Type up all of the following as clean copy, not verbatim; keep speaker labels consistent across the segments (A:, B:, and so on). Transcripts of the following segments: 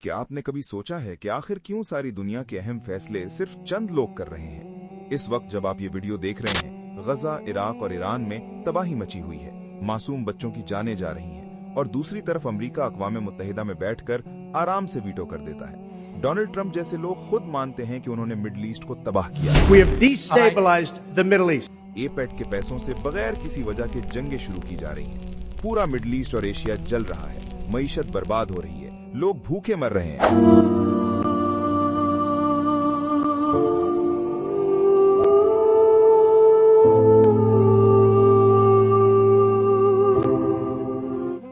A: क्या आपने कभी सोचा है कि आखिर क्यों सारी दुनिया के अहम फैसले सिर्फ चंद लोग कर रहे हैं? इस वक्त जब आप ये वीडियो देख रहे हैं, गजा, इराक और ईरान में तबाही मची हुई है, मासूम बच्चों की जानें जा रही हैं, और दूसरी तरफ अमेरिका अक़वाम मुत्तहिदा में बैठकर आराम से वीटो कर देता है। डोनाल्ड ट्रंप जैसे लोग खुद मानते हैं कि उन्होंने मिडिल ईस्ट को तबाह किया।
B: We have destabilized the Middle East.
A: एपेट के पैसों से बगैर किसी वजह के जंगें शुरू की जा रही हैं। पूरा मिडिल ईस्ट और एशिया जल रहा है, मईशत बर्बाद हो रही है, लोग भूखे मर रहे हैं।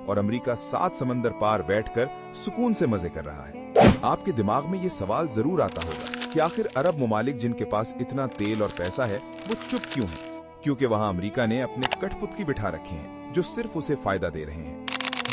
A: और अमेरिका 7 समंदर पार बैठकर सुकून से मजे कर रहा है। आपके दिमाग में ये सवाल जरूर आता होगा कि आखिर अरब ममालिक जिनके पास इतना तेल और पैसा है, वो चुप क्यों है? क्योंकि वहां अमेरिका ने अपने कठपुतली बिठा रखे हैं जो सिर्फ उसे फायदा दे रहे हैं।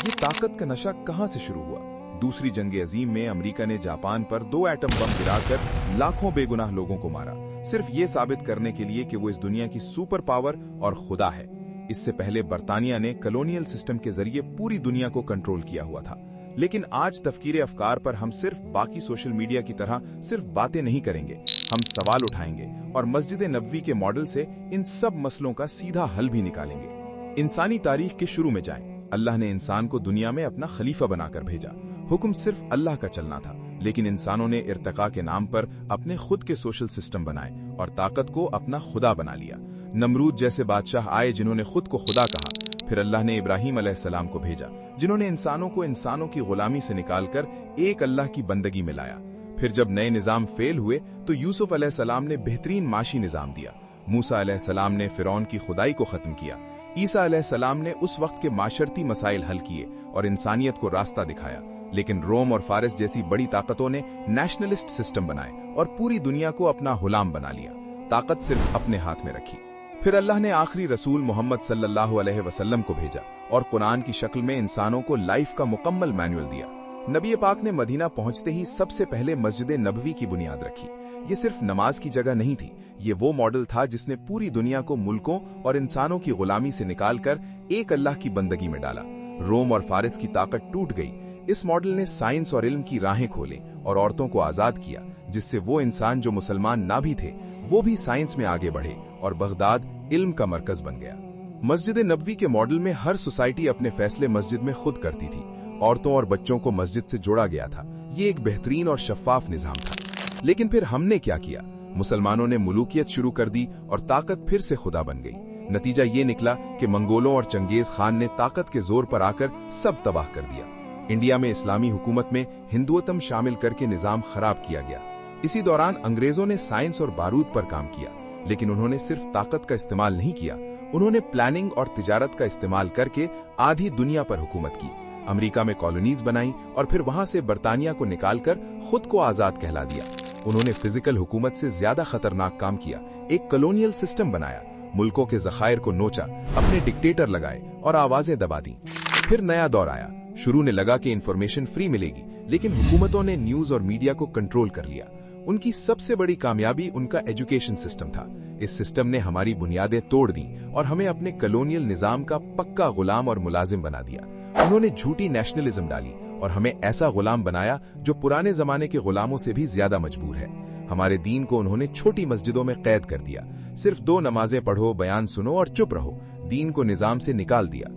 A: ये ताकत का नशा कहां से शुरू हुआ? दूसरी जंग अजीम में अमेरिका ने जापान पर 2 एटम बम गिराकर लाखों बेगुनाह लोगों को मारा, सिर्फ ये साबित करने के लिए कि वो इस दुनिया की सुपर पावर और खुदा है। इससे पहले बर्तानिया ने कॉलोनियल सिस्टम के जरिए पूरी दुनिया को कंट्रोल किया हुआ था। लेकिन आज तफकीर अफकार पर हम सिर्फ बाकी सोशल मीडिया की तरह सिर्फ बातें नहीं करेंगे, हम सवाल उठाएंगे और मस्जिद नबवी के मॉडल से इन सब मसलों का सीधा हल भी निकालेंगे। इंसानी तारीख के शुरू में जाएं। अल्लाह ने इंसान को दुनिया में अपना खलीफा बनाकर भेजा। हुक्म सिर्फ अल्लाह का चलना था, लेकिन इंसानों ने इर्तिका के नाम पर अपने खुद के सोशल सिस्टम बनाए और ताकत को अपना खुदा बना लिया। नमरूद जैसे बादशाह आए जिन्होंने खुद को खुदा कहा। फिर अल्लाह ने इब्राहिम अलैहिस्सलाम को भेजा, जिन्होंने इंसानों को इंसानों की गुलामी से निकालकर एक अल्लाह की बंदगी में लाया। फिर जब नए निजाम फेल हुए तो यूसुफ अलैहिस्सलाम ने बेहतरीन माशी निजाम दिया। मूसा अलैहिस्सलाम ने फिरौन की खुदाई को खत्म किया। ईसा अलैहिस्सलाम ने उस वक्त के माशरती मसाइल हल किए और इंसानियत को रास्ता दिखाया। लेकिन रोम और फारिस जैसी बड़ी ताकतों ने नेशनलिस्ट सिस्टम बनाए और पूरी दुनिया को अपना गुलाम बना लिया, ताकत सिर्फ अपने हाथ में रखी। फिर अल्लाह ने आखिरी रसूल मोहम्मद सल्लल्लाहु अलैहि वसल्लम को भेजा और कुरान की शक्ल में इंसानों को लाइफ का मुकम्मल मैनुअल दिया। नबी पाक ने मदीना पहुंचते ही सबसे पहले मस्जिद नबवी की बुनियाद रखी। ये सिर्फ नमाज की जगह नहीं थी, ये वो मॉडल था जिसने पूरी दुनिया को मुल्कों और इंसानों की गुलामी से निकालकर एक अल्लाह की बंदगी में डाला। रोम और फारिस की ताकत टूट गई। इस मॉडल ने साइंस और इल्म की राहें खोली और औरतों को आजाद किया, जिससे वो इंसान जो मुसलमान ना भी थे, वो भी साइंस में आगे बढ़े और बगदाद इल्म का मरकज बन गया। मस्जिद नबवी के मॉडल में हर सोसाइटी अपने फैसले मस्जिद में खुद करती थी। औरतों और बच्चों को मस्जिद से जोड़ा गया था। ये एक बेहतरीन और शफाफ निजाम था। लेकिन फिर हमने क्या किया? मुसलमानों ने मुलूकियत शुरू कर दी और ताकत फिर से खुदा बन गई। नतीजा ये निकला कि मंगोलों और चंगेज खान ने ताकत के जोर पर आकर सब तबाह कर दिया। इंडिया में इस्लामी हुकूमत में हिंदुत्व शामिल करके निजाम खराब किया गया। इसी दौरान अंग्रेजों ने साइंस और बारूद पर काम किया, लेकिन उन्होंने सिर्फ ताकत का इस्तेमाल नहीं किया, उन्होंने प्लानिंग और तिजारत का इस्तेमाल करके आधी दुनिया पर हुकूमत की। अमेरिका में कॉलोनीज बनाई और फिर वहां से बर्तानिया को निकालकर खुद को आजाद कहला दिया। उन्होंने फिजिकल हुकूमत से ज्यादा खतरनाक काम किया, एक कॉलोनियल सिस्टम बनाया, मुल्कों के जखायर को नोचा, अपने डिक्टेटर लगाए और आवाजें दबा दी। फिर नया दौर आया। शुरू ने लगा कि इंफॉर्मेशन फ्री मिलेगी, लेकिन हुकूमतों ने न्यूज और मीडिया को कंट्रोल कर लिया। उनकी सबसे बड़ी कामयाबी उनका एजुकेशन सिस्टम था। इस सिस्टम ने हमारी बुनियादें तोड़ दी और हमें अपने कॉलोनियल निजाम का पक्का गुलाम और मुलाजिम बना दिया। उन्होंने झूठी नेशनलिज्म डाली और हमें ऐसा गुलाम बनाया जो पुराने जमाने के गुलामों से भी ज्यादा मजबूर है। हमारे दीन को उन्होंने छोटी मस्जिदों में कैद कर दिया। सिर्फ 2 नमाजें पढ़ो, बयान सुनो और चुप रहो। दीन को निजाम से निकाल दिया।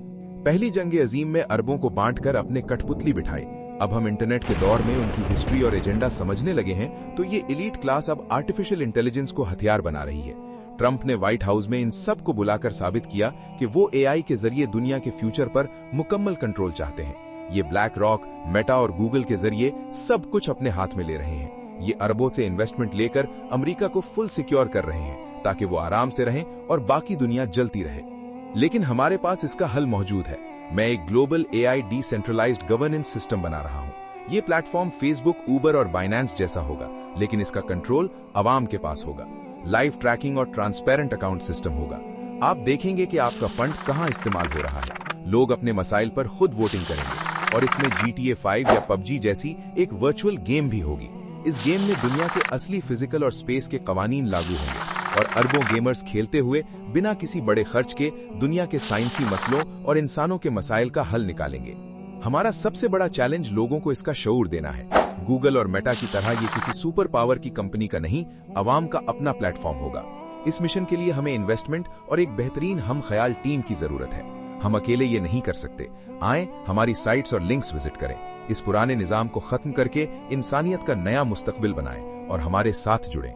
A: पहली जंग अजीम में अरबों को बांटकर अपने कठपुतली बिठाई। अब हम इंटरनेट के दौर में उनकी हिस्ट्री और एजेंडा समझने लगे हैं, तो ये एलीट क्लास अब आर्टिफिशियल इंटेलिजेंस को हथियार बना रही है। ट्रंप ने व्हाइट हाउस में इन सब को बुलाकर साबित किया कि वो एआई के जरिए दुनिया के फ्यूचर पर मुकम्मल कंट्रोल चाहते हैं। ये ब्लैक रॉक, मेटा और गूगल के जरिए सब कुछ अपने हाथ में ले रहे हैं। ये अरबों से इन्वेस्टमेंट लेकर अमेरिका को फुल सिक्योर कर रहे हैं ताकि वो आराम से रहें और बाकी दुनिया जलती रहे। लेकिन हमारे पास इसका हल मौजूद है। मैं एक global AI decentralised governance system बना रहा हूँ। ये प्लेटफॉर्म फेसबुक, उबर और बाइनेंस जैसा होगा, लेकिन इसका कंट्रोल अवाम के पास होगा। लाइव ट्रैकिंग और ट्रांसपेरेंट अकाउंट सिस्टम होगा। आप देखेंगे कि आपका फंड कहां इस्तेमाल हो रहा है। लोग अपने मसाइल पर खुद वोटिंग करेंगे और इसमें GTA 5 या PUBG जैसी एक वर्चुअल गेम भी होगी। इस गेम में दुनिया के असली फिजिकल और स्पेस के कवानीन लागू होंगे और अरबों गेमर्स खेलते हुए बिना किसी बड़े खर्च के दुनिया के साइंसी मसलों और इंसानों के मसाइल का हल निकालेंगे। हमारा सबसे बड़ा चैलेंज लोगों को इसका शऊर देना है। गूगल और मेटा की तरह ये किसी सुपर पावर की कंपनी का नहीं, अवाम का अपना प्लेटफॉर्म होगा। इस मिशन के लिए हमें इन्वेस्टमेंट और एक बेहतरीन हम ख्याल टीम की जरूरत है। हम अकेले ये नहीं कर सकते। आएं, हमारी साइट्स और लिंक्स विजिट करें, इस पुराने निजाम को खत्म करके इंसानियत का नया मुस्तकबिल बनाएं और हमारे साथ जुड़ें।